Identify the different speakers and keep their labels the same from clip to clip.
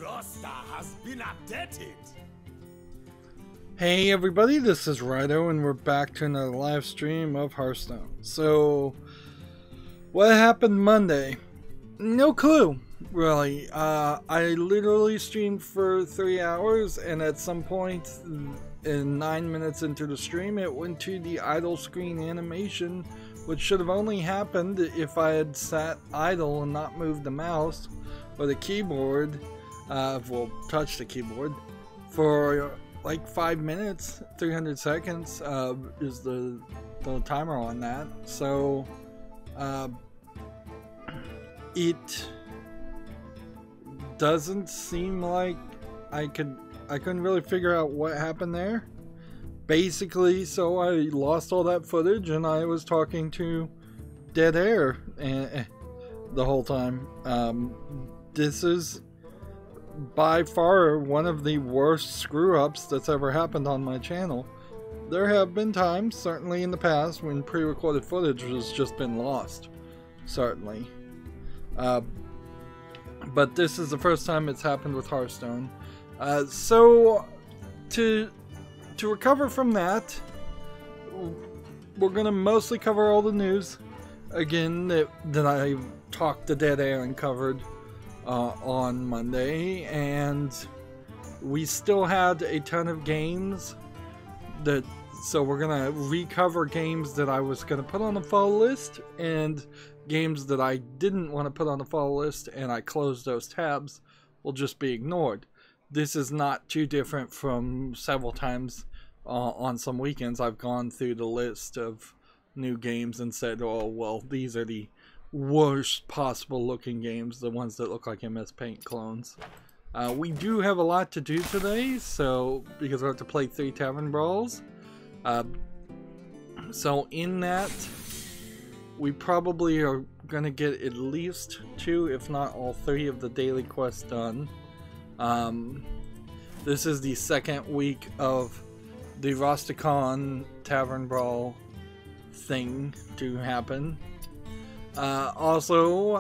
Speaker 1: roster has been updated.
Speaker 2: Hey everybody, this is Rydo and we're back to another live stream of Hearthstone. So, what happened Monday? No clue, really. I literally streamed for 3 hours and at some point in 9 minutes into the stream it went to the idle screen animation, which should have only happened if I had sat idle and not moved the mouse or the keyboard, well, touch the keyboard, for like 5 minutes. 300 seconds is the timer on that. So it doesn't seem like I couldn't really figure out what happened there. Basically, so I lost all that footage and I was talking to dead air the whole time. This is by far one of the worst screw-ups that's ever happened on my channel. There have been times, certainly in the past, when pre-recorded footage has just been lost. Certainly. But this is the first time it's happened with Hearthstone. So, to recover from that, we're going to mostly cover all the news, again, that I talked to dead air and covered on Monday, and we still had a ton of games so we're gonna recover games that I was gonna put on the fall list and games that I didn't want to put on the fall list and I closed those tabs will just be ignored. This is not too different from several times on some weekends I've gone through the list of new games and said, oh well, these are the worst possible looking games, the ones that look like MS Paint clones. We do have a lot to do today, so because we have to play 3 Tavern Brawls. So in that, we probably are going to get at least 2, if not all 3 of the daily quests done. This is the second week of the Rusticon Tavern Brawl thing to happen. Also,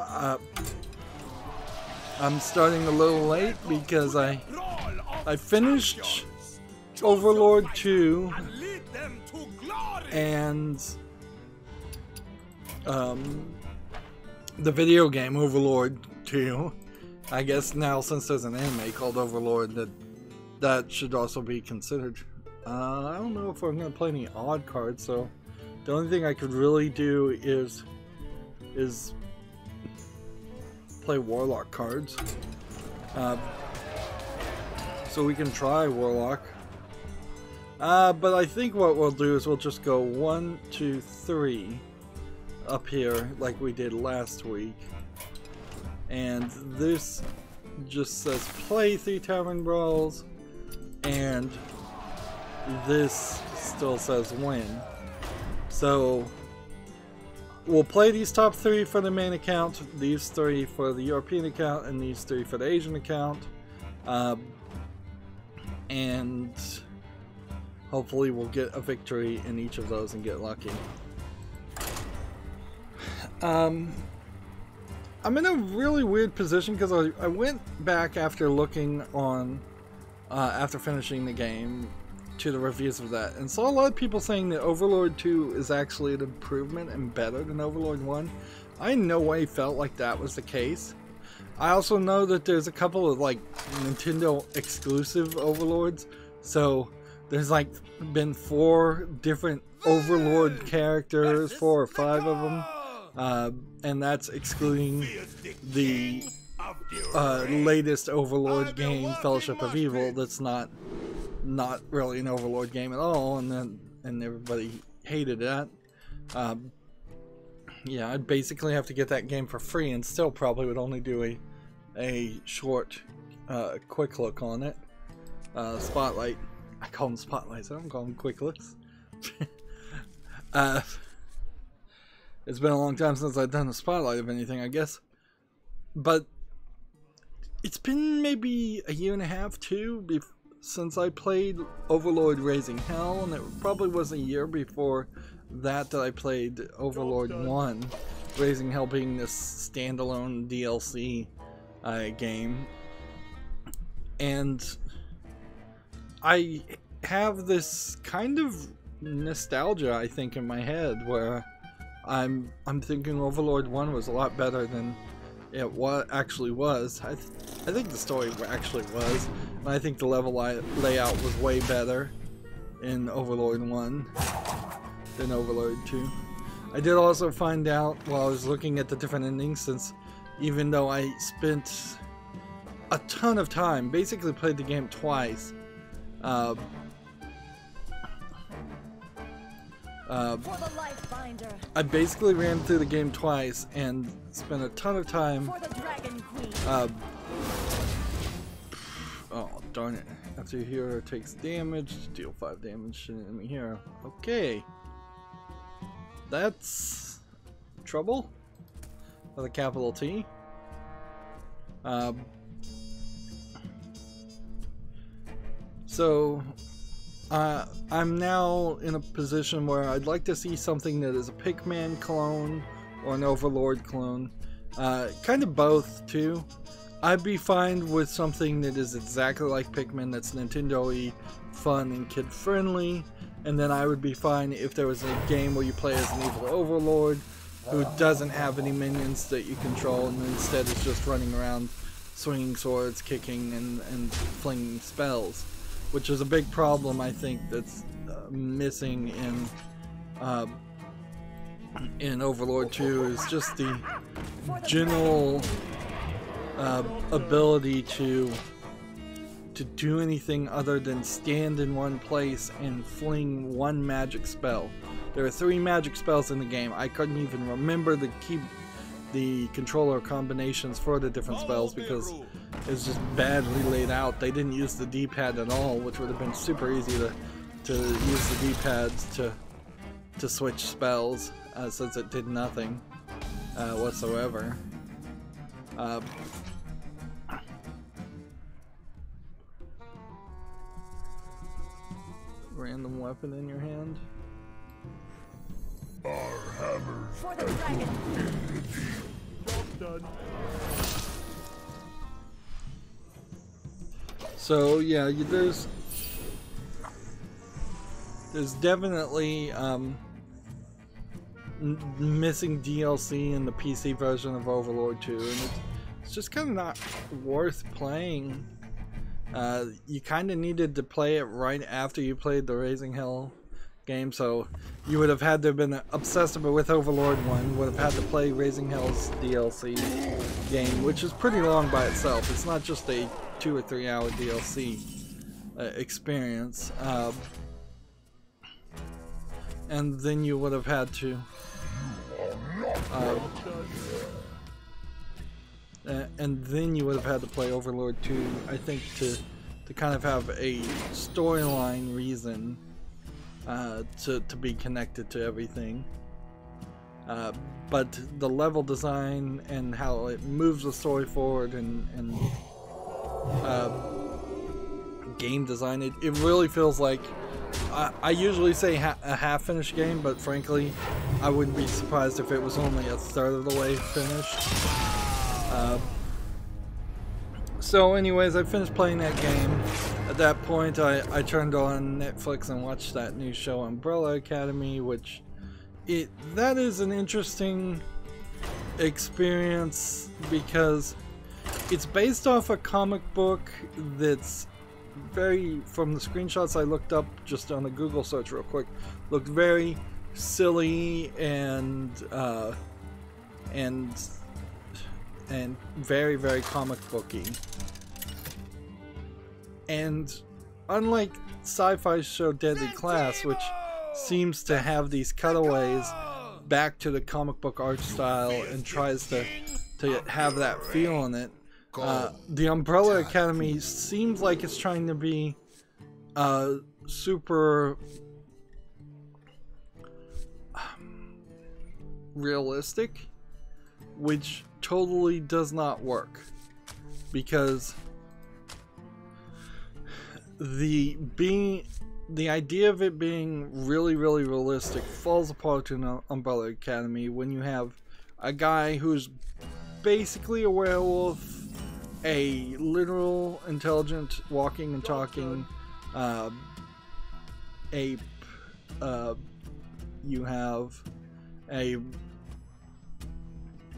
Speaker 2: I'm starting a little late because I finished Overlord 2 and the video game Overlord 2. I guess now since there's an anime called Overlord that should also be considered. I don't know if I'm going to play any odd cards, so the only thing I could really do is play Warlock cards. So we can try Warlock. But I think what we'll do is we'll just go 1, 2, 3 up here like we did last week. And this just says play 3 Tavern Brawls, and this still says win. So we'll play these top 3 for the main account, these 3 for the European account, and these 3 for the Asian account. And hopefully we'll get a victory in each of those and get lucky. I'm in a really weird position because I went back after looking on, after finishing the game, to the reviews of that, and saw a lot of people saying that Overlord 2 is actually an improvement and better than Overlord 1. I in no way felt like that was the case. I also know that there's a couple of like Nintendo exclusive Overlords, so there's like been 4 different Overlord characters, 4 or 5 of them, and that's excluding the latest Overlord game, Fellowship of Evil, that's not really an Overlord game at all, and everybody hated that. Yeah, I'd basically have to get that game for free and still probably would only do a short quick look on it. Spotlight. I call them spotlights, I don't call them quick looks. It's been a long time since I've done a spotlight of anything, I guess. But it's been maybe a year and a half, 2, since I played Overlord Raising Hell, and it probably was a year before that I played Overlord 1. Raising Hell being this standalone DLC game. and I have this kind of nostalgia, I think, in my head where I'm thinking Overlord 1 was a lot better than it actually was. I think the story actually was, and I think the level layout was way better in Overlord 1 than Overlord 2. I did also find out while I was looking at the different endings, since even though I spent a ton of time, basically played the game twice, I basically ran through the game twice and spent a ton of time. Oh, darn it. After your hero takes damage, deal 5 damage to an enemy hero. Okay. That's trouble with a capital T. So I'm now in a position where I'd like to see something that is a Pikmin clone or an Overlord clone. Kind of both too. I'd be fine with something that is exactly like Pikmin, that's Nintendo-y, fun and kid-friendly, and then I would be fine if there was a game where you play as an evil Overlord who doesn't have any minions that you control and instead is just running around swinging swords, kicking, and flinging spells, which is a big problem I think that's missing in Overlord 2, is just the general ability to do anything other than stand in one place and fling one magic spell. There are 3 magic spells in the game. I couldn't even remember the controller combinations for the different spells because it's just badly laid out. They didn't use the D-pad at all, which would have been super easy to use the D-pads to switch spells, since it did nothing whatsoever. Random weapon in your hand.
Speaker 1: Our hammers
Speaker 3: for the dragon.
Speaker 1: Job done.
Speaker 2: So yeah, there's definitely missing DLC in the PC version of Overlord 2, and it's just kind of not worth playing. You kind of needed to play it right after you played the Raising Hell game, so you would have had to have been obsessed with Overlord 1, would have had to play Raising Hell's DLC game, which is pretty long by itself. It's not just a 2 or 3 hour DLC experience. And then you would have had to play Overlord 2, I think, to kind of have a storyline reason to be connected to everything. But the level design and how it moves the story forward and game design, it really feels like, I usually say a half-finished game, but frankly, I wouldn't be surprised if it was only a third of the way finished. So anyways, I finished playing that game. At that point, I turned on Netflix and watched that new show, Umbrella Academy, which that is an interesting experience because it's based off a comic book that's from the screenshots I looked up just on a Google search real quick, looked very silly and very, very comic booky. And unlike sci-fi show Deadly Class, which seems to have these cutaways back to the comic book art style and tries to have that feel in it, the Umbrella Academy seems like it's trying to be super realistic, which totally does not work because the idea of it being really, really realistic falls apart in Umbrella Academy when you have a guy who's basically a werewolf a literal, intelligent, walking and talking ape. You have a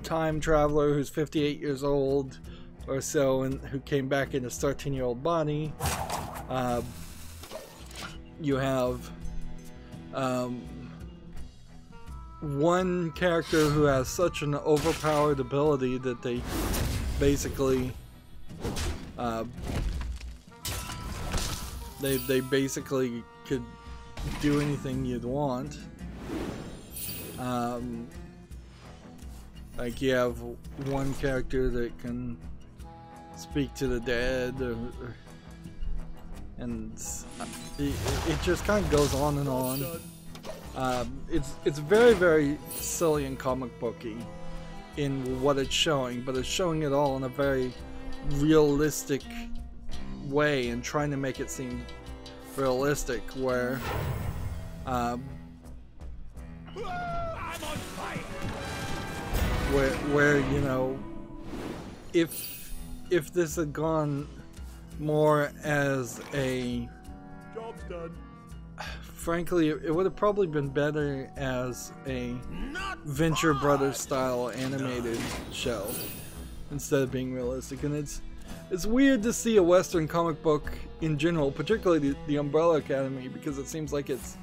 Speaker 2: time traveler who's 58 years old or so, and who came back in his 13-year-old body. You have one character who has such an overpowered ability that they basically they basically could do anything you'd want. Like you have one character that can speak to the dead, and it just kind of goes on and on. It's very, very silly and comic booky in what it's showing, but it's showing it all in a very realistic way and trying to make it seem realistic, where where you know, if this had gone more as a,
Speaker 1: Job's done.
Speaker 2: frankly, it would have probably been better as a Venture Brothers style animated show instead of being realistic. And it's weird to see a Western comic book in general, particularly the Umbrella Academy, because it seems like it's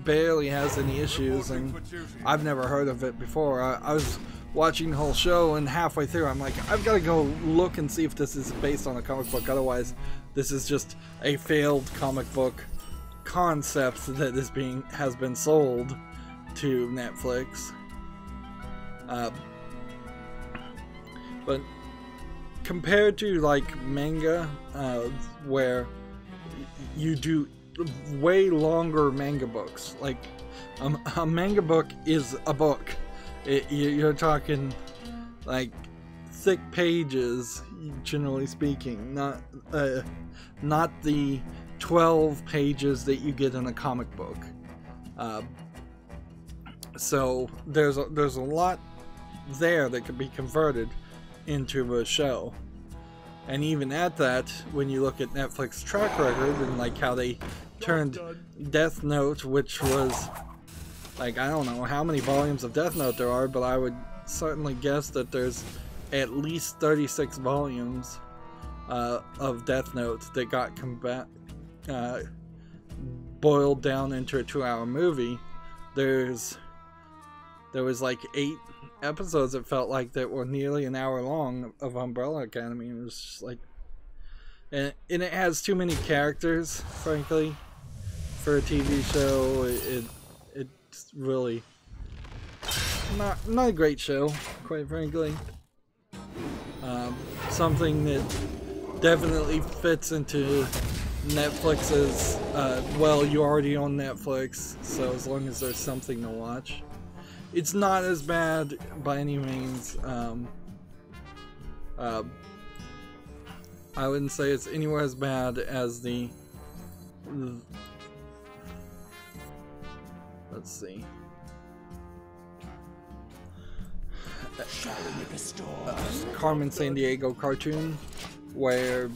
Speaker 2: barely has any issues, and I've never heard of it before. I was watching the whole show, and halfway through I'm like, I've got to go look and see if this is based on a comic book, otherwise this is just a failed comic book concept that has been sold to Netflix. But compared to like manga, where you do way longer manga books, like a manga book is a book. You're talking like thick pages, generally speaking, not the 12 pages that you get in a comic book. So there's a lot there that could be converted into a show. And even at that, when you look at Netflix track record and like how they turned Death Note, which was like, I don't know how many volumes of Death Note there are, but I would certainly guess that there's at least 36 volumes of Death Note that got boiled down into a 2-hour movie. There was like 8 episodes that felt like that were nearly an hour long of Umbrella Academy, and it was just like, and it has too many characters, frankly, for a TV show. It's really not a great show, quite frankly. Something that definitely fits into Netflix's, well, you already own Netflix, so as long as there's something to watch. It's not as bad by any means. I wouldn't say it's anywhere as bad as the let's see. Carmen Sandiego cartoon, where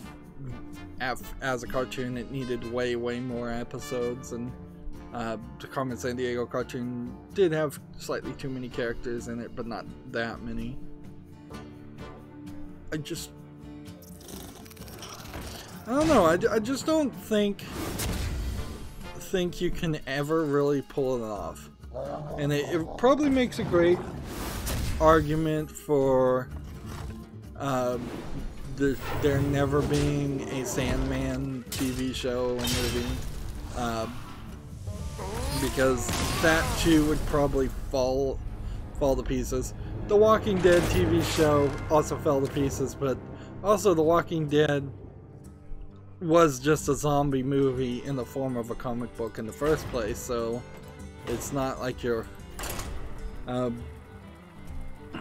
Speaker 2: as a cartoon it needed way more episodes, and the Carmen Sandiego cartoon did have slightly too many characters in it, but not that many. I don't know, I just don't think you can ever really pull it off. And it probably makes a great argument for there never being a Sandman TV show or movie, because that too would probably fall to pieces. The Walking Dead TV show also fell to pieces, but also The Walking Dead was just a zombie movie in the form of a comic book in the first place, so it's not like you're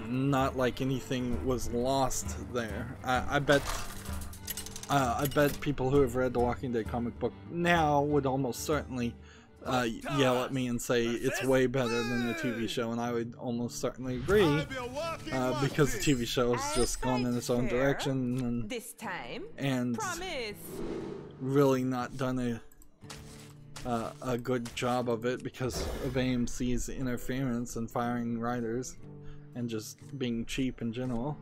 Speaker 2: not like anything was lost there. I bet people who have read the Walking Dead comic book now would almost certainly yell at me and say it's way better than the TV show, and I would almost certainly agree, because the TV show has just gone in its own direction and really not done a good job of it because of AMC's interference and firing writers and just being cheap in general.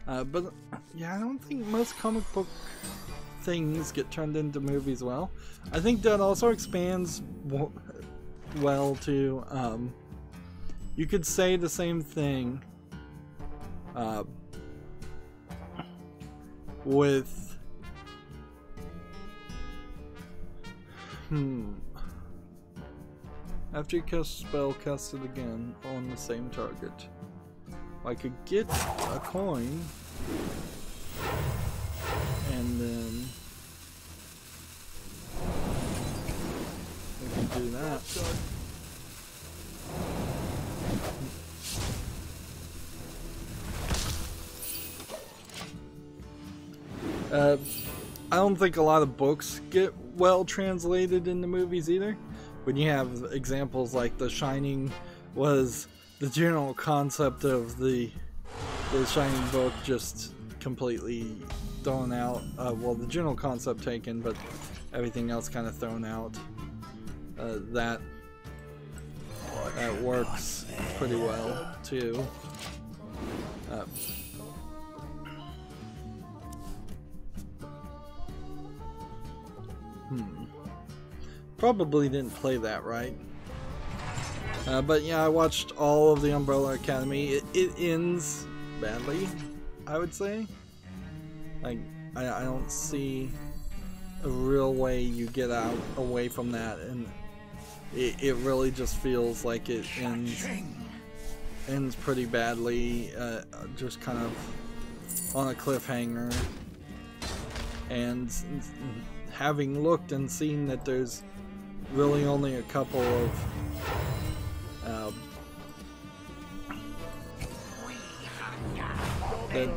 Speaker 2: But yeah, I don't think most comic book things get turned into movies well. I think that also expands well to, you could say the same thing with after you cast a spell, cast it again on the same target. I could get a coin and then we can do that. I don't think a lot of books get well translated into movies either. When you have examples like The Shining was the general concept of the Shining book just completely thrown out. Well, the general concept taken, but everything else kind of thrown out. That works pretty well too. Probably didn't play that right. But yeah, I watched all of the Umbrella Academy. It ends badly, I would say. Like, I don't see a real way you get away from that, and it really just feels like it ends pretty badly, just kind of on a cliffhanger. And having looked and seen that there's really only a couple of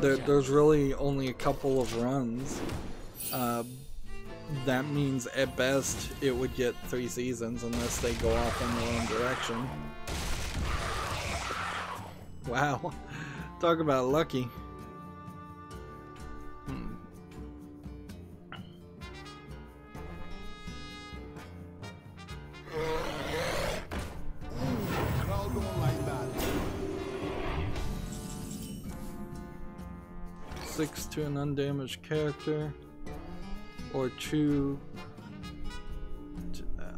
Speaker 2: there's really only a couple of runs. That means at best it would get 3 seasons unless they go off in their own direction. Wow, talk about lucky. Six to an undamaged character, or 2 to that.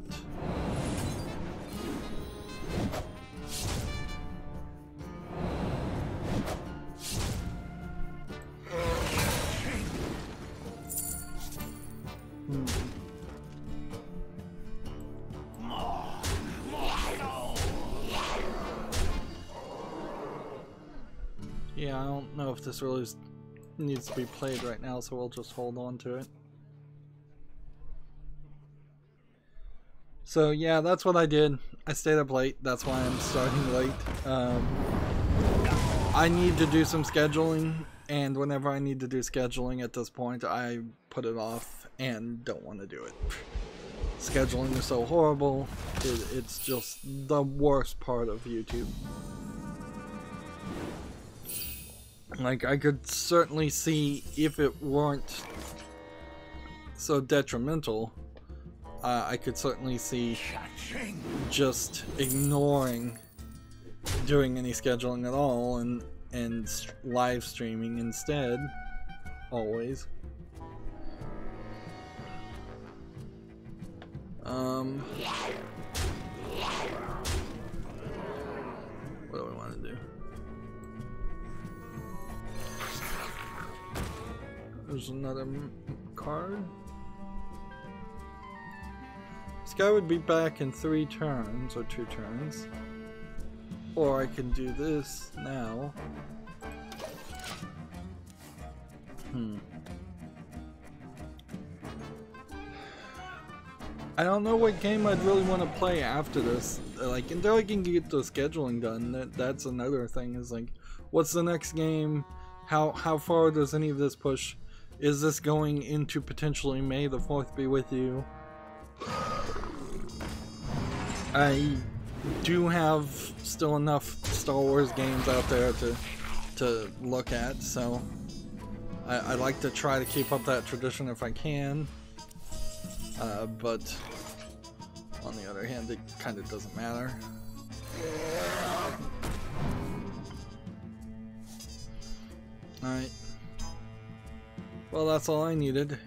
Speaker 2: Yeah, I don't know if this really needs to be played right now, so we'll just hold on to it. So yeah, that's what I did. I stayed up late. That's why I'm starting late. I need to do some scheduling, and whenever I need to do scheduling at this point, I put it off and don't want to do it. Scheduling is so horrible. It's just the worst part of YouTube. Like, I could certainly see if it weren't so detrimental, I could certainly see just ignoring doing any scheduling at all and live streaming instead, always. What do we want to do? There's another card. This guy would be back in 3 turns, or 2 turns. Or I can do this now. I don't know what game I'd really want to play after this. Like, until I can get the scheduling done, that's another thing, is like, what's the next game? How far does any of this push? Is this going into potentially May the 4th be with you? I do have still enough Star Wars games out there to look at, so I like to try to keep up that tradition if I can. But on the other hand, it kind of doesn't matter. Alright. Well, that's all I needed.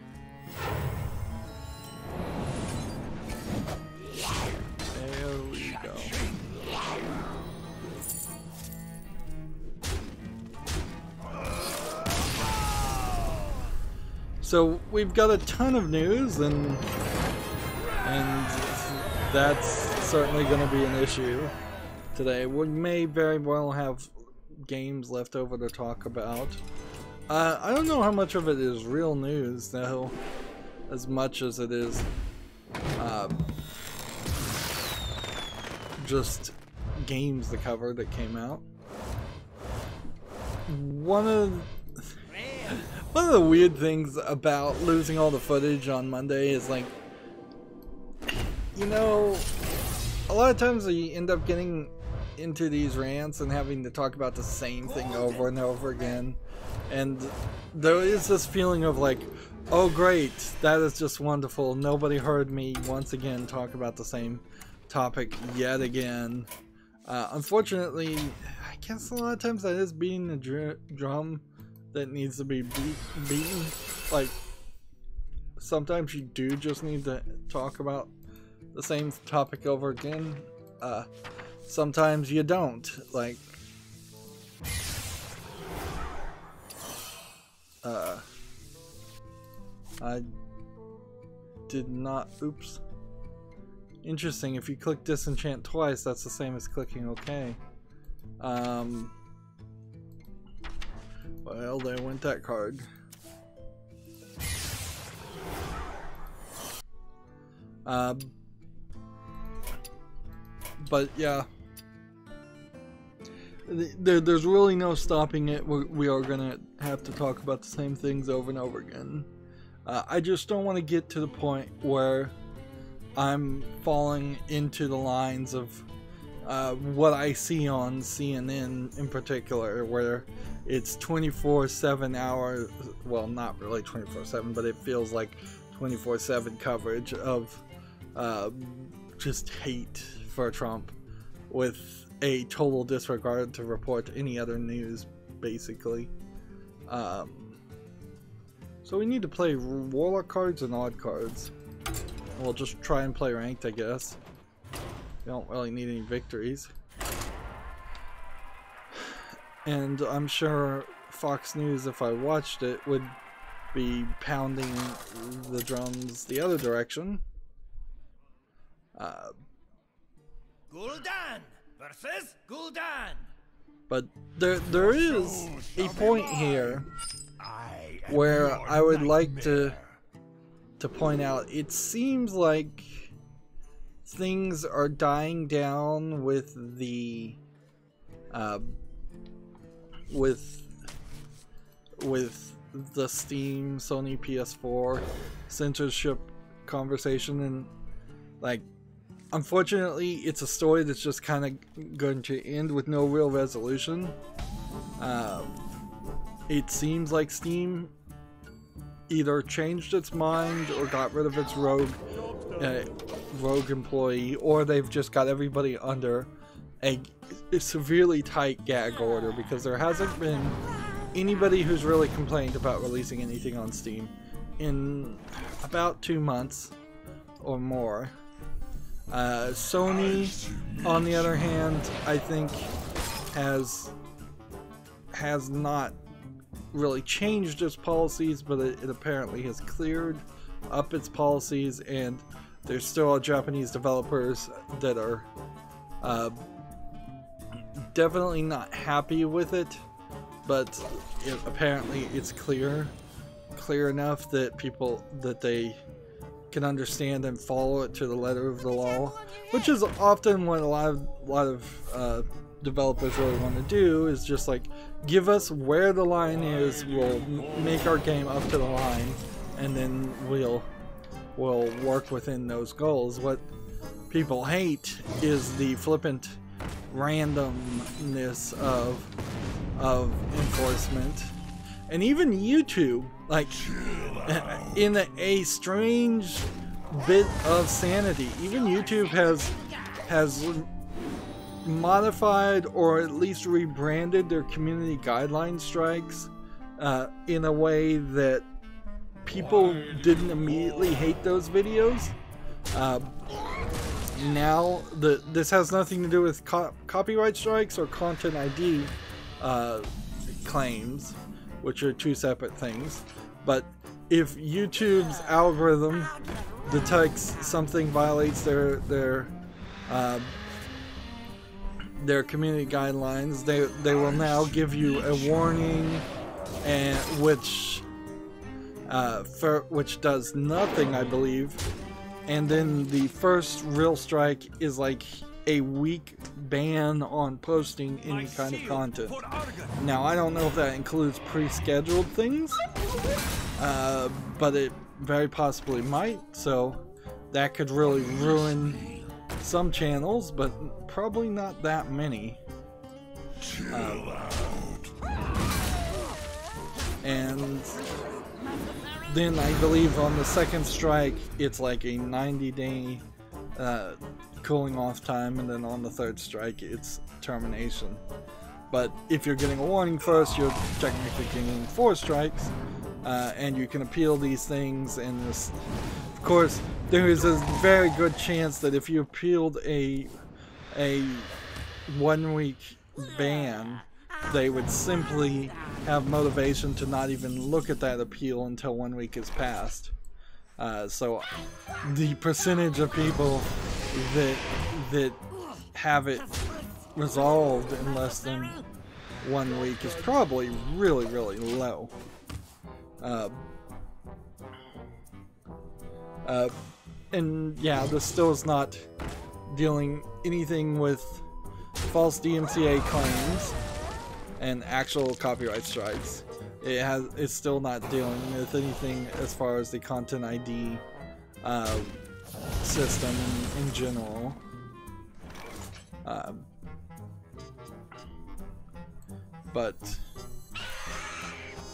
Speaker 2: There we go. So we've got a ton of news, and that's certainly going to be an issue today. We may very well have games left over to talk about. I don't know how much of it is real news, though, as much as it is just games to cover that came out. One of the weird things about losing all the footage on Monday is, like, you know, a lot of times you end up getting into these rants and having to talk about the same thing over and over again, and there is this feeling of like, oh great, that is just wonderful, nobody heard me once again talk about the same topic yet again. Unfortunately, I guess a lot of times that is beating the drum that needs to be beaten. Like, sometimes you do just need to talk about the same topic over again. Sometimes you don't. Like, I did not, oops. Interesting, if you click disenchant twice, that's the same as clicking OK. Well, there went that card. But yeah, there's really no stopping it. We are gonna have to talk about the same things over and over again. I just don't want to get to the point where I'm falling into the lines of what I see on CNN in particular, where it's 24/7 hours, well, not really 24/7, but it feels like 24/7 coverage of just hate for Trump, with a total disregard to report any other news, basically. So we need to play Warlock cards and odd cards. We'll just try and play ranked, I guess. We don't really need any victories. And I'm sure Fox News, if I watched it, would be pounding the drums the other direction.
Speaker 3: Gul'dan versus Gul'dan.
Speaker 2: But there is a point here where I would like to point out. It seems like things are dying down with the the Steam Sony PS4 censorship conversation, and like, unfortunately it's a story that's just kind of going to end with no real resolution. It seems like Steam either changed its mind or got rid of its rogue employee, or they've just got everybody under a severely tight gag order, because there hasn't been anybody who's really complained about releasing anything on Steam in about 2 months or more. Sony, on the other hand, I think has not really changed its policies, but it apparently has cleared up its policies, and there's still Japanese developers that are definitely not happy with it, but apparently it's clear enough that they can understand and follow it to the letter of the law, which is often what a lot of developers really want to do, is just like, give us where the line is, we'll make our game up to the line, and then we'll work within those goals. What people hate is the flippant randomness of enforcement. And even YouTube, like, in a strange bit of sanity, even YouTube has modified or at least rebranded their community guideline strikes in a way that people didn't immediately hate those videos. Now, this has nothing to do with copyright strikes or content ID claims, which are two separate things. But if YouTube's algorithm detects something violates their community guidelines, they will now give you a warning, and which does nothing, I believe. And then the first real strike is like a week ban on posting any kind of content. Now, I don't know if that includes pre-scheduled things, but it very possibly might, so that could really ruin some channels, but probably not that many. And then I believe on the second strike it's like a 90-day cooling off time, and then on the third strike it's termination. But if you're getting a warning first, you're technically getting 4 strikes, and you can appeal these things. And this, of course, there is a very good chance that if you appealed a 1-week ban, they would simply have motivation to not even look at that appeal until 1 week has passed. So the percentage of people that have it resolved in less than 1 week is probably really, really low. And yeah, this still is not dealing anything with false DMCA claims and actual copyright strikes. It's still not dealing with anything as far as the content ID system in general. But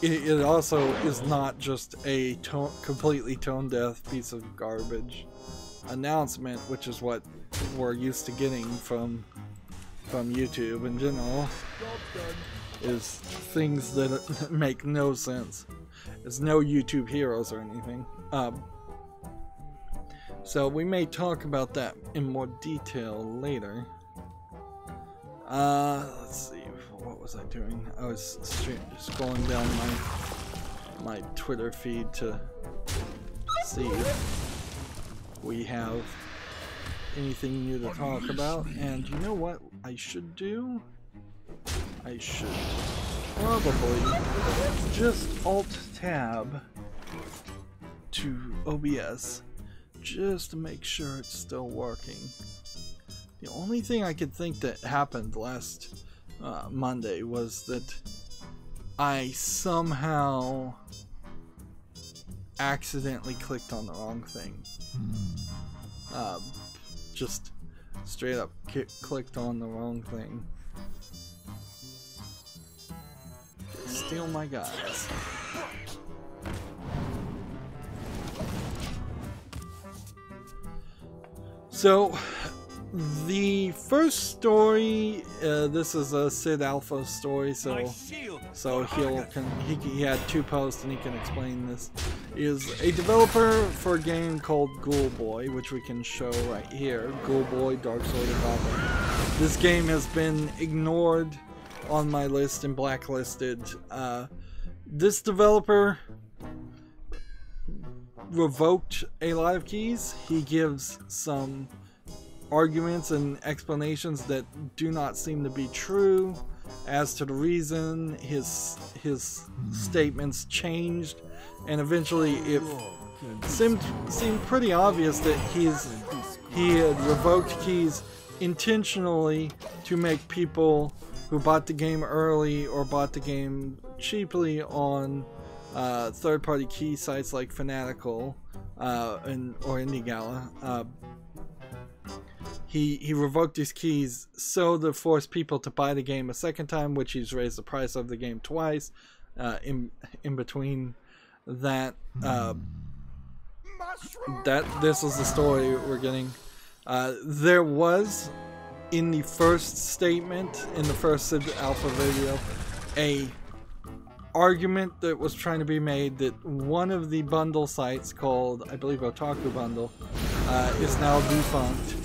Speaker 2: it also is not just a completely tone-deaf piece of garbage announcement, which is what we're used to getting from YouTube in general, is things that make no sense. There's no YouTube heroes or anything. So we may talk about that in more detail later. Let's see, what was I doing? I was scrolling down my Twitter feed to see if we have anything new to talk about. And you know what I should do? I should probably just Alt-Tab to OBS just to make sure it's still working. The only thing I could think that happened last Monday was that I somehow accidentally clicked on the wrong thing. Just straight up clicked on the wrong thing. Steal my guys. So the first story, this is a Sid Alpha story, so he had 2 posts and he can explain this. Is a developer for a game called Ghoul Boy, which we can show right here. Ghoul Boy Dark Sword of Goblin. This game has been ignored on my list and blacklisted. This developer revoked a lot of keys. He gives some arguments and explanations that do not seem to be true as to the reason. His statements changed, and eventually it seemed pretty obvious that he had revoked keys intentionally to make people who bought the game early or bought the game cheaply on third-party key sites like Fanatical or Indie Gala he revoked his keys so to force people to buy the game a second time, which he's raised the price of the game twice. In between that, this is the story we're getting. There was, in the first statement, in the first Sid Alpha video, a argument that was trying to be made that one of the bundle sites, called, I believe, Otaku Bundle, is now defunct,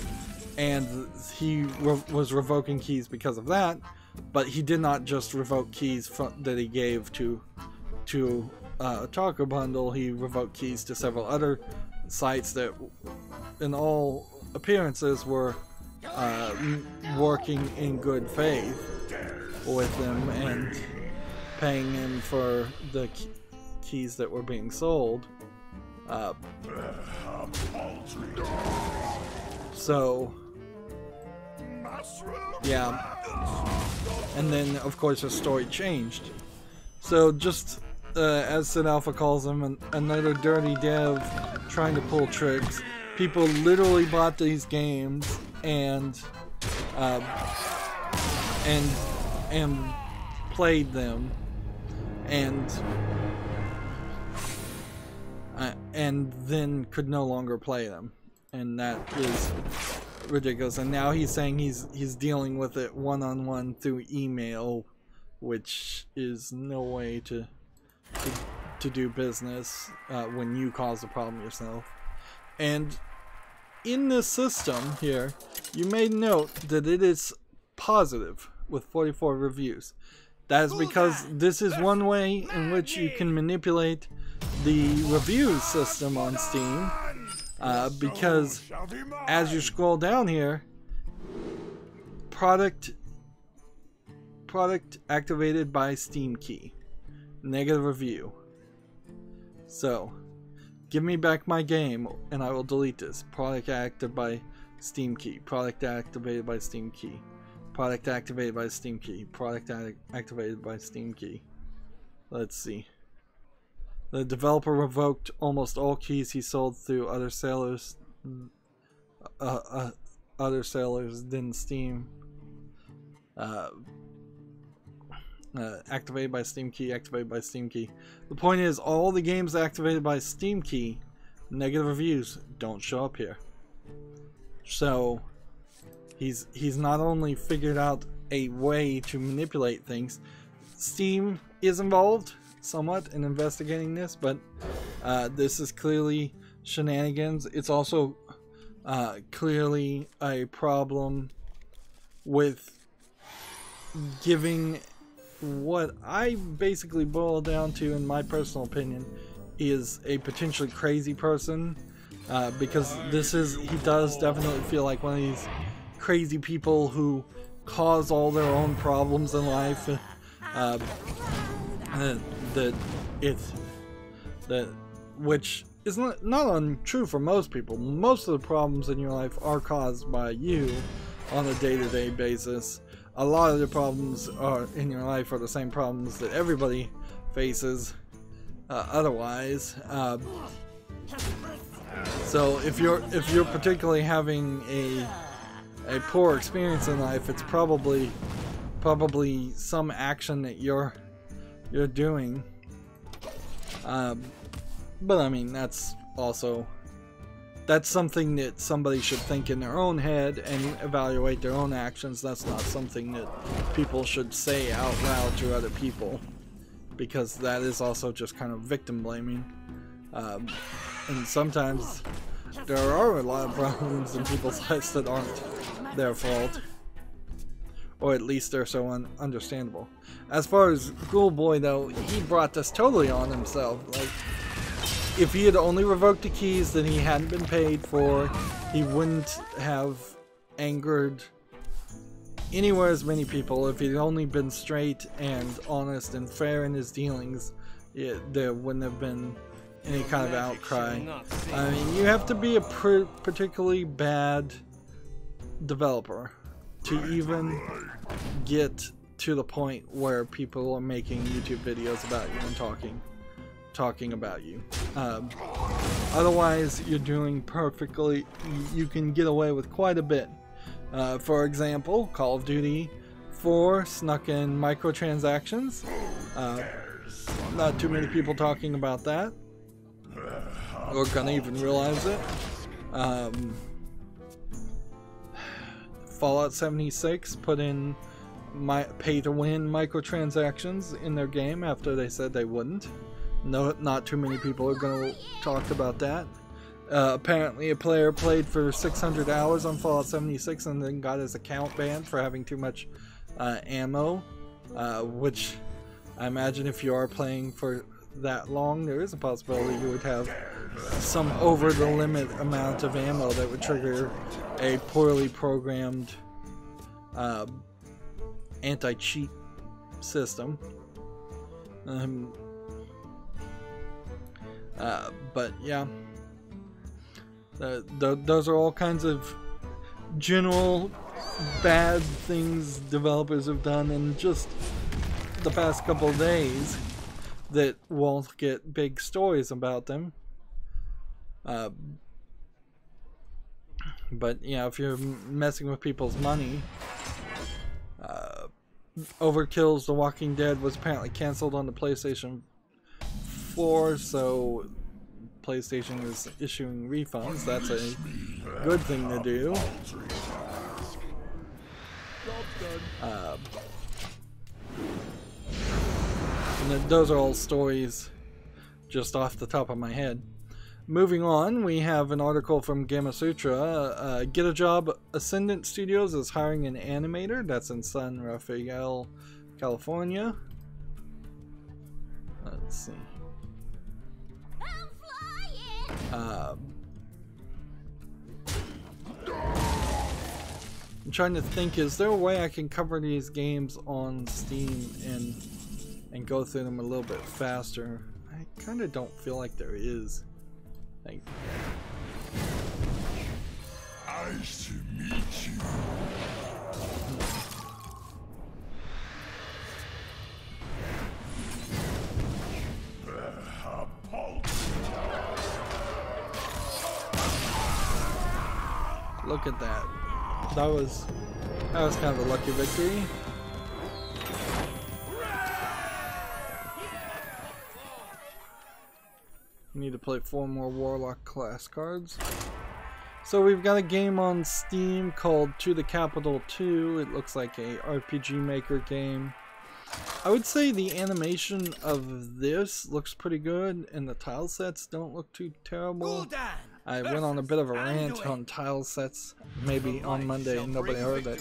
Speaker 2: and he was revoking keys because of that. But he did not just revoke keys that he gave to Otaku Bundle. He revoked keys to several other sites that, in all appearances, were working in good faith with him and paying him for the keys that were being sold. So, yeah. And then, of course, the story changed. So, just as Sid Alpha calls him, another dirty dev trying to pull tricks. People literally bought these games and played them, and then could no longer play them, and that is ridiculous. And now he's saying he's dealing with it one-on-one through email, which is no way to do business when you cause the problem yourself. And in this system here, you may note that it is positive with 44 reviews. That is because this is one way in which you can manipulate the review system on Steam, because as you scroll down here, product activated by Steam key, negative review. So, give me back my game and I will delete this. Product activated by Steam key, product activated by Steam key, product activated by Steam key, product activated by Steam key. Let's see. The developer revoked almost all keys he sold through other sellers than Steam. Activated by Steam key, activated by Steam key. The point is, all the games activated by Steam key, negative reviews, don't show up here. So he's not only figured out a way to manipulate things. Steam is involved somewhat in investigating this, but this is clearly shenanigans. It's also clearly a problem with giving what I basically boil down to, in my personal opinion, is a potentially crazy person, because he does definitely feel like one of these crazy people who cause all their own problems in life, which is not untrue for most people. Most of the problems in your life are caused by you on a day-to-day basis. A lot of the problems in your life are the same problems that everybody faces otherwise. So if you're particularly having a poor experience in life, it's probably some action that you're doing. But I mean, that's something that somebody should think in their own head and evaluate their own actions. That's not something that people should say out loud to other people, because that is also just kind of victim blaming. And sometimes there are a lot of problems in people's lives that aren't their fault, or at least they're so understandable. As far as Ghoul Boy, though, he brought this totally on himself. Like, if he had only revoked the keys that he hadn't been paid for, he wouldn't have angered anywhere as many people. If he'd only been straight and honest and fair in his dealings, there wouldn't have been any kind of outcry. I mean, you have to be a particularly bad developer to even get to the point where people are making YouTube videos about you and talking about you. Otherwise, you're doing perfectly. You can get away with quite a bit. For example, Call of Duty 4 snuck in microtransactions. Not too many people talking about that, or gonna even realize it. Fallout 76 put in pay-to-win microtransactions in their game after they said they wouldn't. No, not too many people are gonna talk about that. Apparently a player played for 600 hours on Fallout 76 and then got his account banned for having too much ammo, which I imagine if you are playing for that long, there is a possibility you would have some over the limit amount of ammo that would trigger a poorly programmed anti-cheat system. But yeah, those are all kinds of general bad things developers have done in just the past couple of days that won't get big stories about them. But yeah, if you're messing with people's money, Overkill's The Walking Dead was apparently cancelled on the PlayStation 4, so PlayStation is issuing refunds. That's a good thing to do. And those are all stories just off the top of my head. Moving on, we have an article from Gamasutra. Get a Job Ascendant Studios is hiring an animator. That's in San Rafael, California. Let's see. I'm trying to think, is there a way I can cover these games on Steam and go through them a little bit faster? I kind of don't feel like there is.
Speaker 1: Nice to meet you.
Speaker 2: Look at that. That was kind of a lucky victory. Need to play 4 more Warlock class cards. So we've got a game on Steam called To the Capital 2. It looks like a RPG Maker game. I would say the animation of this looks pretty good, and the tile sets don't look too terrible. I went on a bit of a rant on tile sets maybe on Monday and nobody heard it.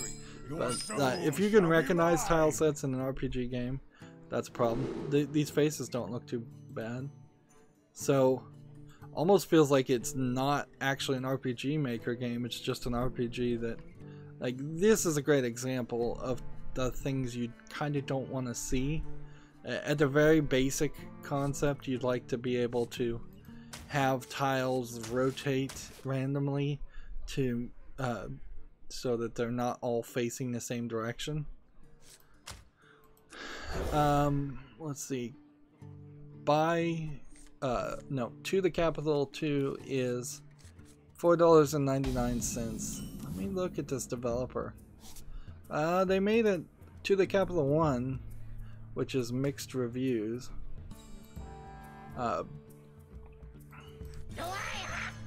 Speaker 2: But if you can recognize tile sets in an RPG game, that's a problem. These faces don't look too bad. So, almost feels like it's not actually an RPG Maker game, it's just an RPG that, like, this is a great example of the things you kind of don't want to see. At the very basic concept, you'd like to be able to have tiles rotate randomly to, so that they're not all facing the same direction. Let's see. To the Capital 2 is $4.99. Let me look at this developer. They made it To the Capital 1, which is mixed reviews. And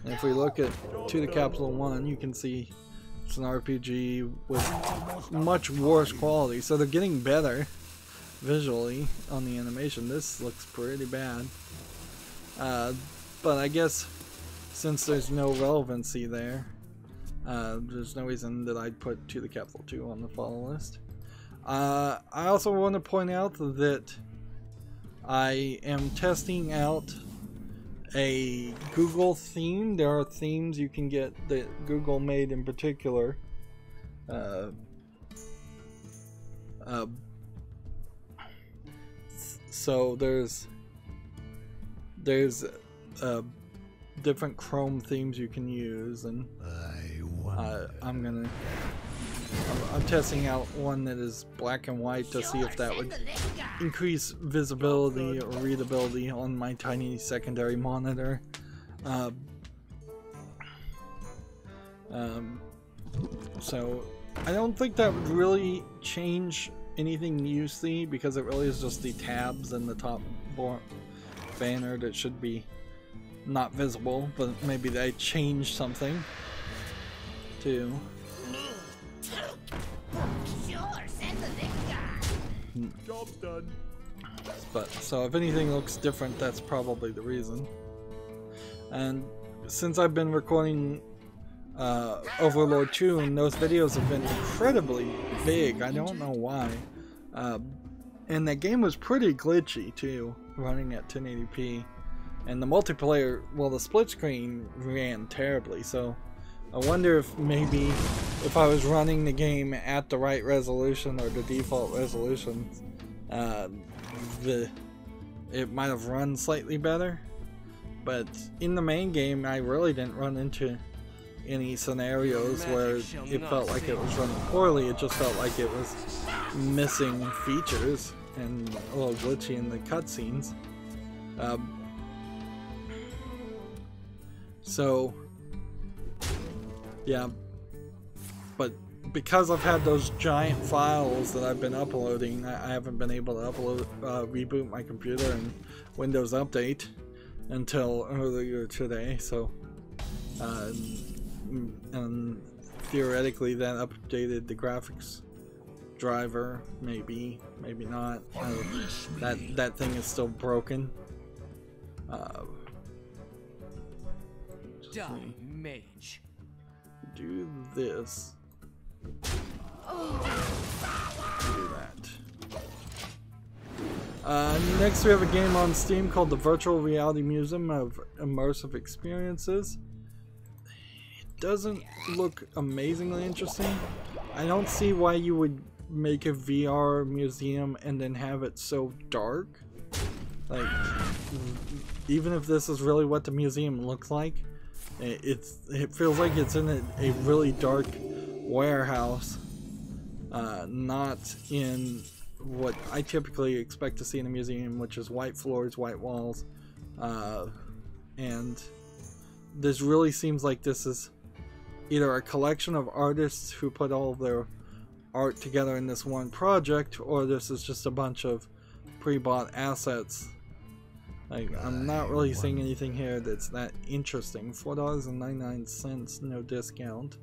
Speaker 2: if we look at To the Capital 1, you can see it's an RPG with much worse quality. So they're getting better visually on the animation. This looks pretty bad. But I guess since there's no relevancy there, there's no reason that I'd put To the Capital 2 on the follow list. I also want to point out that I am testing out a Google theme. There are themes you can get that Google made in particular. So there's different Chrome themes you can use, and I'm testing out one that is black and white to see if that would increase visibility or readability on my tiny secondary monitor. So I don't think that would really change anything you see, because it really is just the tabs and the top banner that should be not visible, but maybe they changed something too.
Speaker 1: Job's done.
Speaker 2: But so if anything looks different, that's probably the reason. And since I've been recording Overlord 2, and those videos have been incredibly big, I don't know why. And that game was pretty glitchy too, running at 1080p. And the multiplayer, well, the split screen ran terribly, so I wonder if maybe if I was running the game at the right resolution or the default resolution, it might have run slightly better. But in the main game, I really didn't run into any scenarios where it felt like it was running poorly. It just felt like it was missing features and a little glitchy in the cutscenes. So yeah, but because I've had those giant files that I've been uploading, I haven't been able to reboot my computer and Windows Update until earlier today. So and theoretically that updated the graphics driver, maybe not. That thing is still broken.
Speaker 3: Mage.
Speaker 2: Do this. Do that. Next we have a game on Steam called the Virtual Reality Museum of Immersive Experiences. It doesn't look amazingly interesting. I don't see why you would make a VR museum and then have it so dark. Like, even if this is really what the museum looks like, it feels like it's in a really dark warehouse, not in what I typically expect to see in a museum, which is white floors, white walls, and this really seems like this is either a collection of artists who put all of their art together in this one project, or this is just a bunch of pre-bought assets. Like, I'm not really seeing anything here that's that interesting. $4.99, no discount.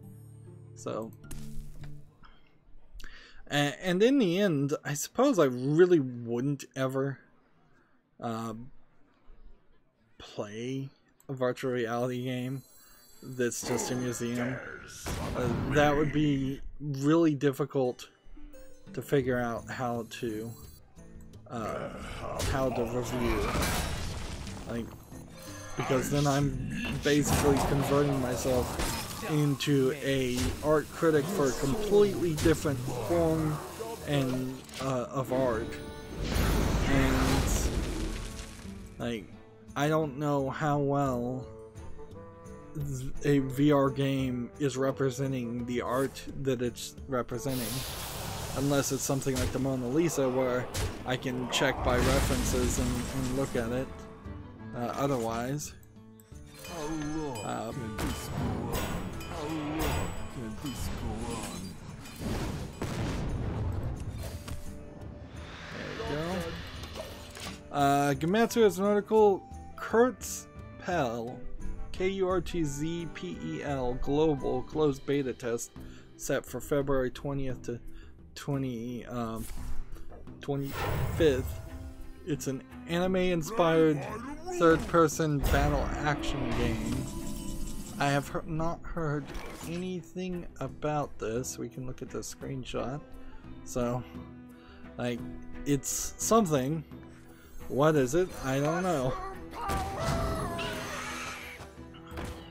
Speaker 2: So, and in the end, I suppose I really wouldn't ever play a virtual reality game that's just a museum. That would be really difficult to figure out how to review. Like, because then I'm basically converting myself into a art critic for a completely different form and of art. And like, I don't know how well a VR game is representing the art that it's representing, unless it's something like the Mona Lisa where I can check by references and look at it. Otherwise, there we go. Gematsu has an article. Kurtzpel, Kurtzpel global closed beta test set for February 20th to 25th. It's an anime-inspired third-person battle action game. I have not heard anything about this. We can look at the screenshot. So, like, it's something. What is it? I don't know.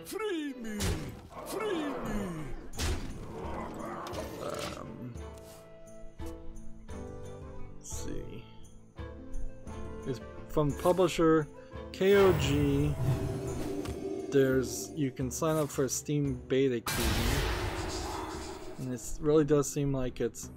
Speaker 1: Free me! Free me!
Speaker 2: Let's see. It's from publisher KOG. You can sign up for a Steam beta key, and it really does seem like it's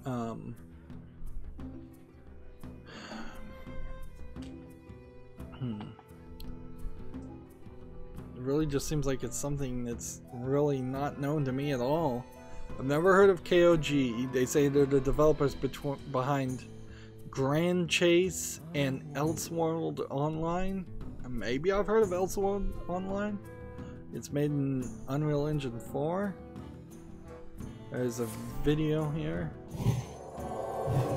Speaker 2: It really just seems like it's something that's really not known to me at all. I've never heard of KOG. They say they're the developers behind Grand Chase and Elseworld Online. Maybe I've heard of Elseworld Online. It's made in Unreal Engine 4. There's a video here.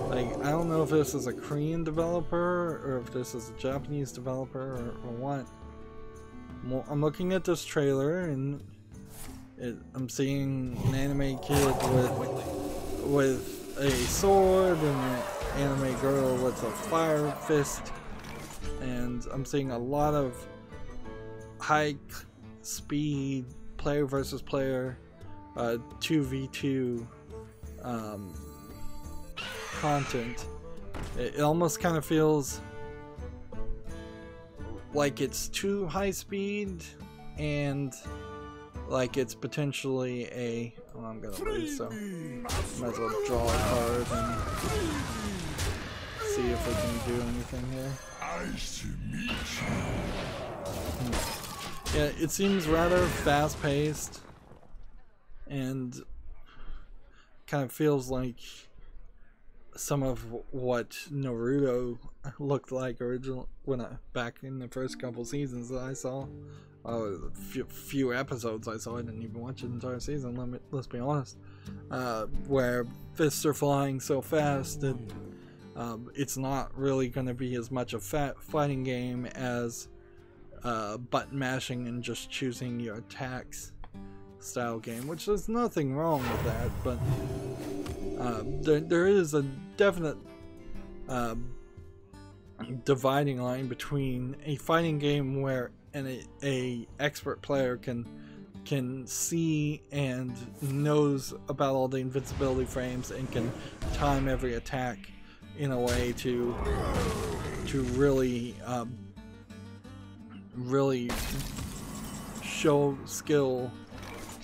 Speaker 2: Like, I don't know if this is a Korean developer or if this is a Japanese developer or what. Well, I'm looking at this trailer and I'm seeing an anime kid with a sword and an anime girl with a fire fist, and I'm seeing a lot of high speed player versus player 2v2 content. It almost kind of feels like it's too high speed and like it's potentially a... Oh, I'm gonna lose, so might as well draw a card and see if we can do anything here. Yeah, it seems rather fast-paced and kind of feels like some of what Naruto looked like original back in the first couple seasons that I saw. Few episodes I saw. I didn't even watch the entire season. Let's be honest. Where fists are flying so fast that it's not really going to be as much a fighting game as button mashing and just choosing your attacks style game, which there's nothing wrong with that, but there is a definite dividing line between a fighting game where a expert player can see and knows about all the invincibility frames and can time every attack in a way to really really show skill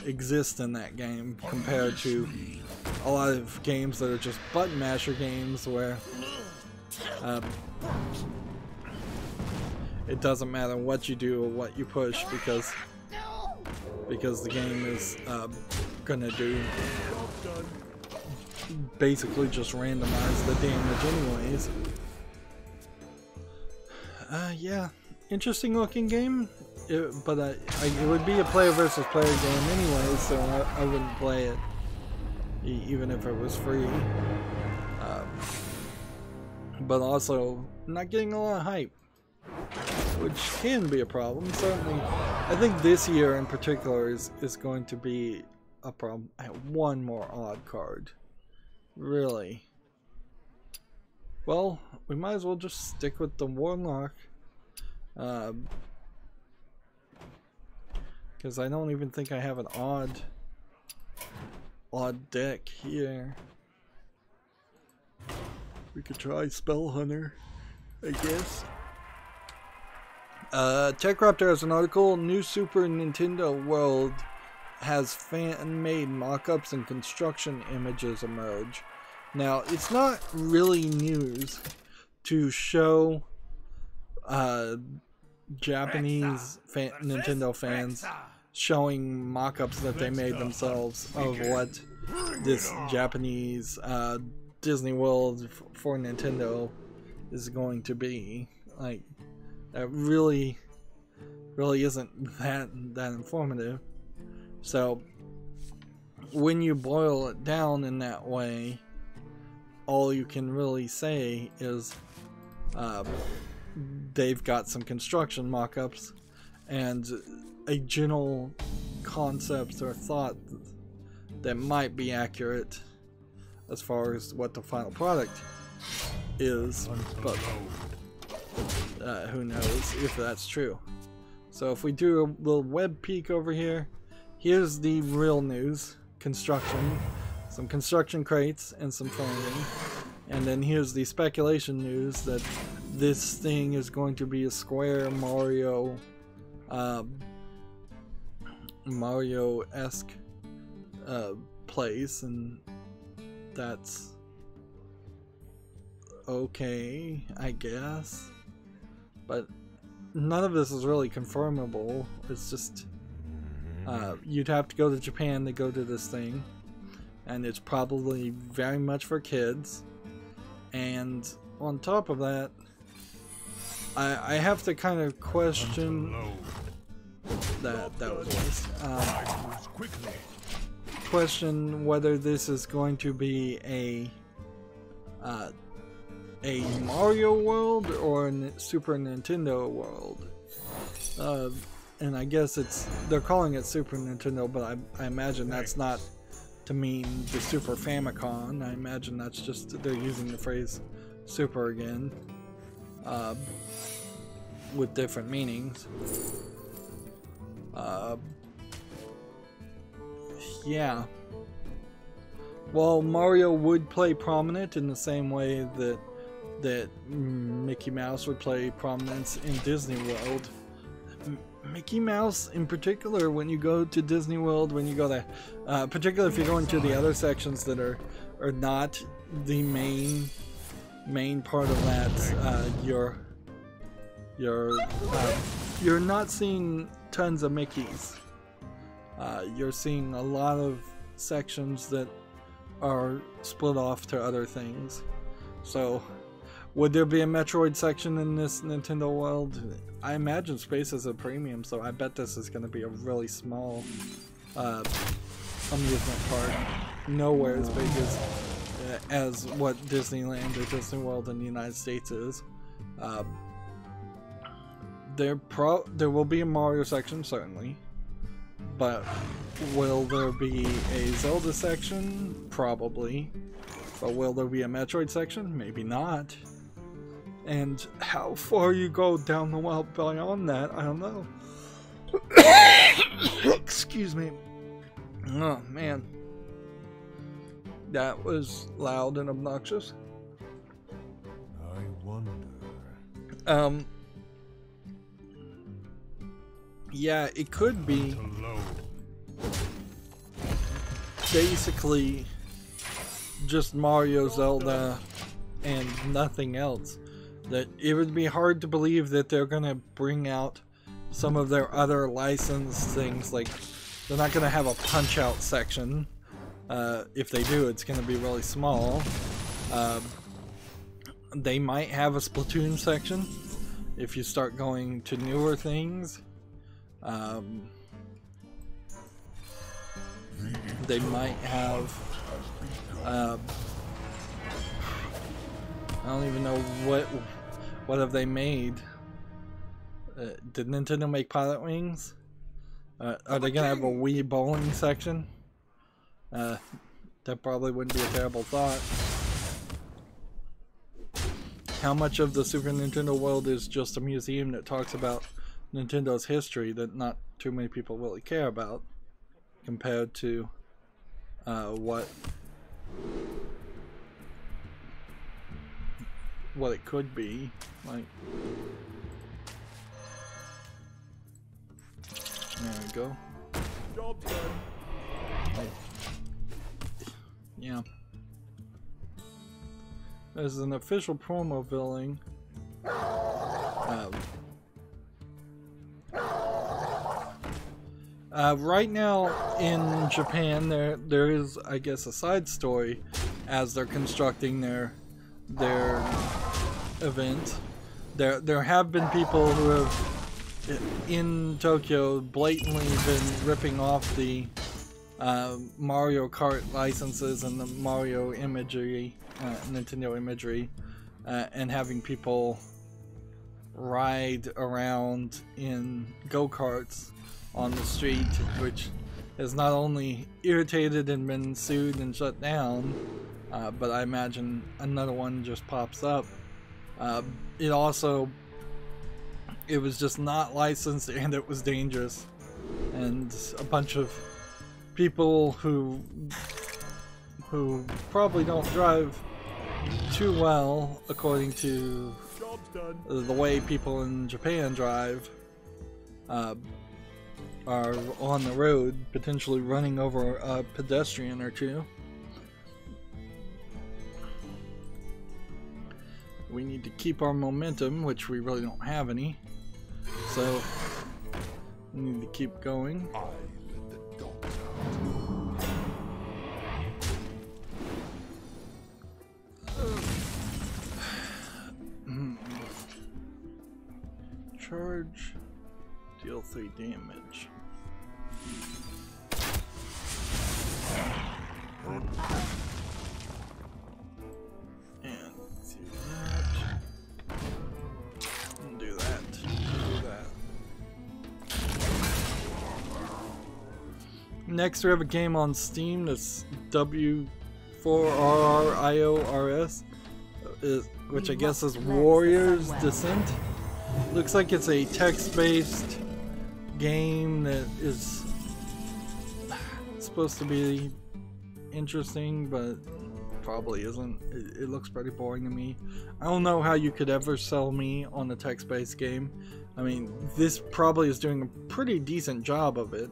Speaker 2: exists in that game, compared to a lot of games that are just button masher games where it doesn't matter what you do or what you push because the game is gonna do basically just randomize the damage anyways. Yeah, interesting looking game, but it would be a player versus player game anyway, so I wouldn't play it even if it was free. But also not getting a lot of hype, which can be a problem. Certainly, I think this year in particular is going to be a problem. I have one more odd card. Really? Well, we might as well just stick with the Warlock. Because I don't even think I have an odd deck here. We could try Spell Hunter, I guess. TechRaptor has an article. New Super Nintendo World has fan-made mock-ups and construction images emerge. Now, it's not really news to show Japanese Nintendo fans showing mock-ups that they made themselves of what this Japanese Disney World for Nintendo is going to be. Like, that really isn't that informative. So when you boil it down in that way, all you can really say is they've got some construction mock-ups and a general concept or thought that might be accurate as far as what the final product is, but who knows if that's true. So if we do a little web peek over here, here's the real news: construction, some construction crates and some funding. And then here's the speculation news that this thing is going to be a Square Mario-esque place, and that's okay, I guess. But none of this is really confirmable. It's just you'd have to go to Japan to go to this thing. and it's probably very much for kids. And on top of that, I have to kind of question that was a waste. Question whether this is going to be a Mario world or a Super Nintendo world. And I guess they're calling it Super Nintendo, but I imagine that's not to mean the Super Famicom. I imagine that's just they're using the phrase Super again, with different meanings. Yeah. Well, Mario would play prominent in the same way that Mickey Mouse would play prominence in Disney World. Mickey Mouse in particular, when you go to Disney World, when you go to, particularly if you're going to the other sections that are not the main part of that, you're not seeing tons of Mickeys. You're seeing a lot of sections that are split off to other things. So, would there be a Metroid section in this Nintendo world? I imagine space is a premium, so I bet this is going to be a really small amusement park. Nowhere as big as what Disneyland or Disney World in the United States is. There will be a Mario section, certainly. But will there be a Zelda section? Probably. But will there be a Metroid section? Maybe not. And how far you go down the well beyond that, I don't know. Excuse me. Oh, man. That was loud and obnoxious.
Speaker 1: I wonder.
Speaker 2: Yeah, it could be basically just Mario, Zelda, and nothing else. That it would be hard to believe that they're gonna bring out some of their other licensed things. Like, they're not gonna have a Punch-Out section. If they do, it's gonna be really small. They might have a Splatoon section if you start going to newer things. They might have I don't even know what have they made. Did Nintendo make Pilot Wings? Are they gonna have a Wii bowling section? That probably wouldn't be a terrible thought. How much of the Super Nintendo world is just a museum that talks about Nintendo's history that not too many people really care about, compared to what it could be like. There we go.
Speaker 1: Job done.
Speaker 2: Yeah. There's an official promo billing. Right now in Japan, there is, I guess, a side story as they're constructing their event. There have been people who have in Tokyo blatantly been ripping off the Mario Kart licenses and the Mario imagery, Nintendo imagery, and having people ride around in go-karts on the street, which has not only irritated and been sued and shut down, but I imagine another one just pops up. It was just not licensed, and it was dangerous, and a bunch of people who probably don't drive too well according to the way people in Japan drive, are on the road, potentially running over a pedestrian or two. We need to keep our momentum, which we really don't have any, so we need to keep going. 3 damage. And do that. And do that. And do that. Next, we have a game on Steam that's W4RRIORS, which I guess is Warriors Descent. Looks like it's a text-based game that is supposed to be interesting, but probably isn't. It looks pretty boring to me. I don't know how you could ever sell me on a text-based game. I mean, this probably is doing a pretty decent job of it.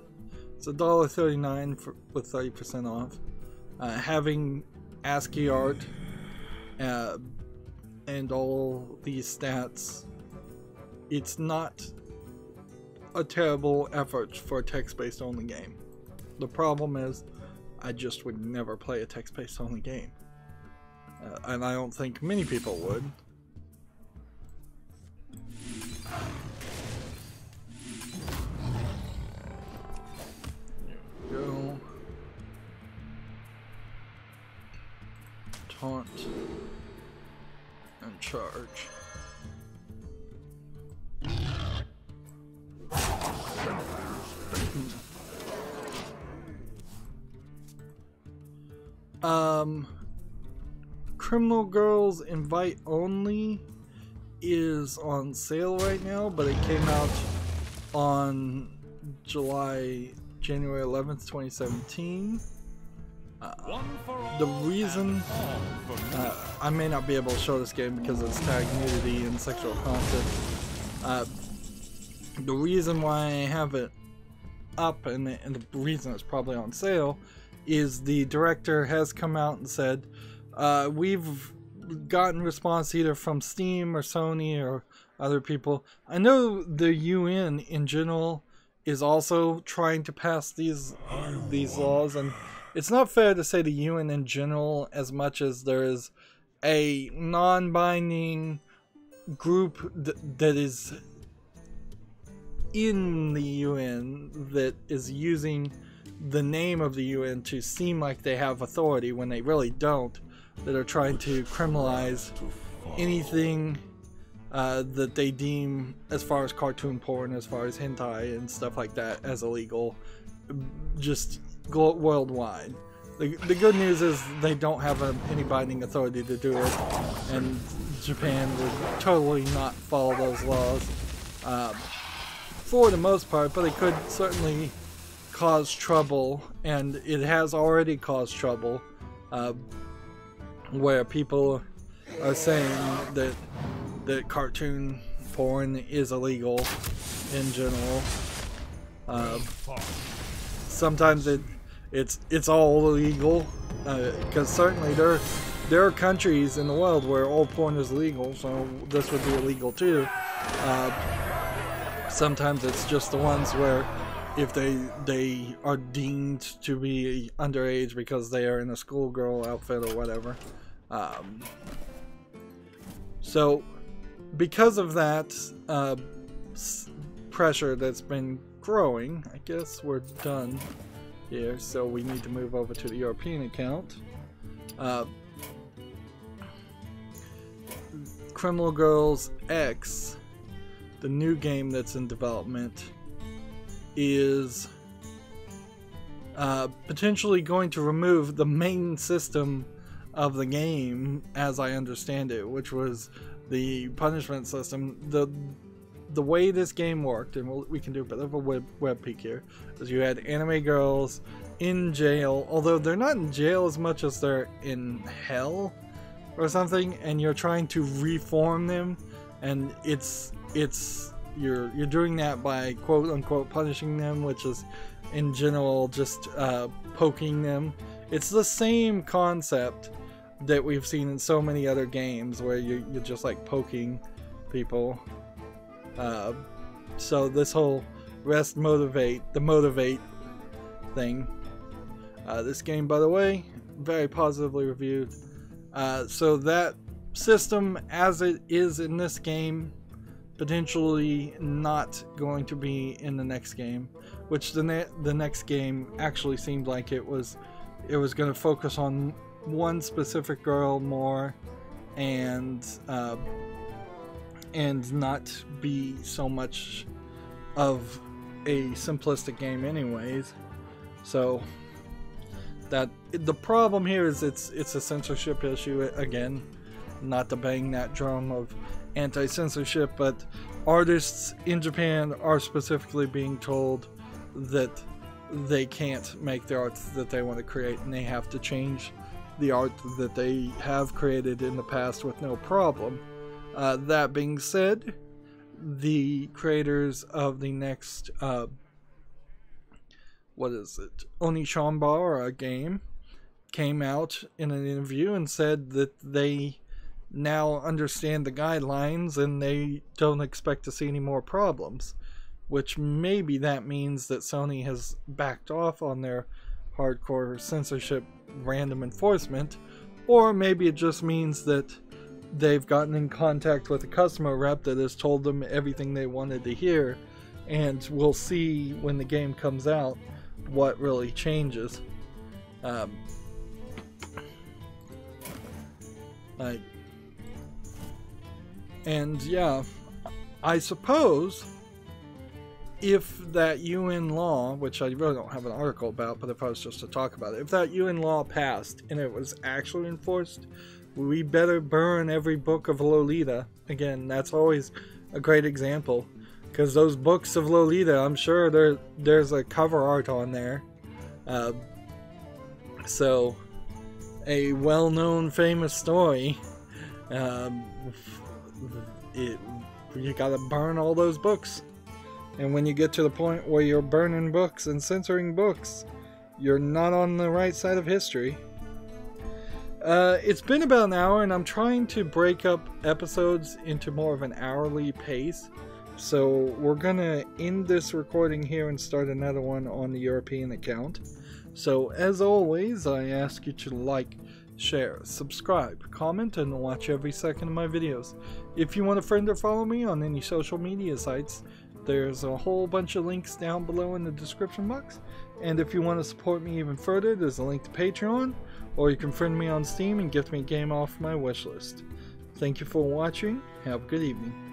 Speaker 2: It's $1.39 with 30% off. Having ASCII art and all these stats, it's not a terrible effort for a text-based only game. The problem is, I just would never play a text-based only game. And I don't think many people would. There we go. Taunt and charge. Criminal Girls Invite Only is on sale right now, but it came out on January 11th, 2017. The reason I may not be able to show this game because it's tagged nudity and sexual content. The reason why I have it up and the reason it's probably on sale is the director has come out and said, we've gotten response either from Steam or Sony or other people. I know the UN in general is also trying to pass these laws, and it's not fair to say the UN in general as much as there is a non-binding group that is in the UN that is using the name of the UN to seem like they have authority when they really don't, that are trying to criminalize anything that they deem, as far as cartoon porn, as far as hentai and stuff like that, as illegal, just worldwide. The good news is they don't have any binding authority to do it, and Japan would totally not follow those laws for the most part, but it could certainly cause trouble, and it has already caused trouble, where people are saying that cartoon porn is illegal in general. Sometimes it's all illegal, because certainly there are countries in the world where all porn is legal, so this would be illegal too. Sometimes it's just the ones where if they are deemed to be underage because they are in a schoolgirl outfit or whatever. So because of that pressure that's been growing, I guess we're done here, so we need to move over to the European account. Criminal Girls X, the new game that's in development, is potentially going to remove the main system of the game, as I understand it, which was the punishment system. The way this game worked, and we can do a bit of a web peek here, is you had anime girls in jail, although they're not in jail as much as they're in hell or something, and you're trying to reform them, and you're doing that by quote unquote punishing them, which is in general just poking them. It's the same concept that we've seen in so many other games where you're just like poking people. So this whole motivate thing. This game, by the way, very positively reviewed. So that system as it is in this game potentially not going to be in the next game, which the next game actually seemed like it was going to focus on one specific girl more, and not be so much of a simplistic game anyways. So that the problem here is it's a censorship issue again. Not to bang that drum of anti-censorship, but artists in Japan are specifically being told that they can't make the art that they want to create, and they have to change the art that they have created in the past with no problem. That being said, the creators of the next Onishambara game came out in an interview and said that they now understand the guidelines and they don't expect to see any more problems, which maybe that means that Sony has backed off on their hardcore censorship random enforcement, or maybe it just means that they've gotten in contact with a customer rep that has told them everything they wanted to hear, and we'll see when the game comes out what really changes. And yeah, I suppose if that UN law, which I really don't have an article about, but if I was just to talk about it, if that UN law passed and it was actually enforced, we better burn every book of Lolita. Again, that's always a great example, because those books of Lolita, I'm sure there's a cover art on there. So, a well-known famous story. You gotta burn all those books. And when you get to the point where you're burning books and censoring books, you're not on the right side of history. It's been about an hour, and I'm trying to break up episodes into more of an hourly pace. So we're gonna end this recording here and start another one on the European account. So as always, I ask you to like, share, subscribe, comment, and watch every second of my videos. If you want to friend or follow me on any social media sites, there's a whole bunch of links down below in the description box. And if you want to support me even further, there's a link to Patreon, or you can friend me on Steam and gift me a game off my wishlist. Thank you for watching. Have a good evening.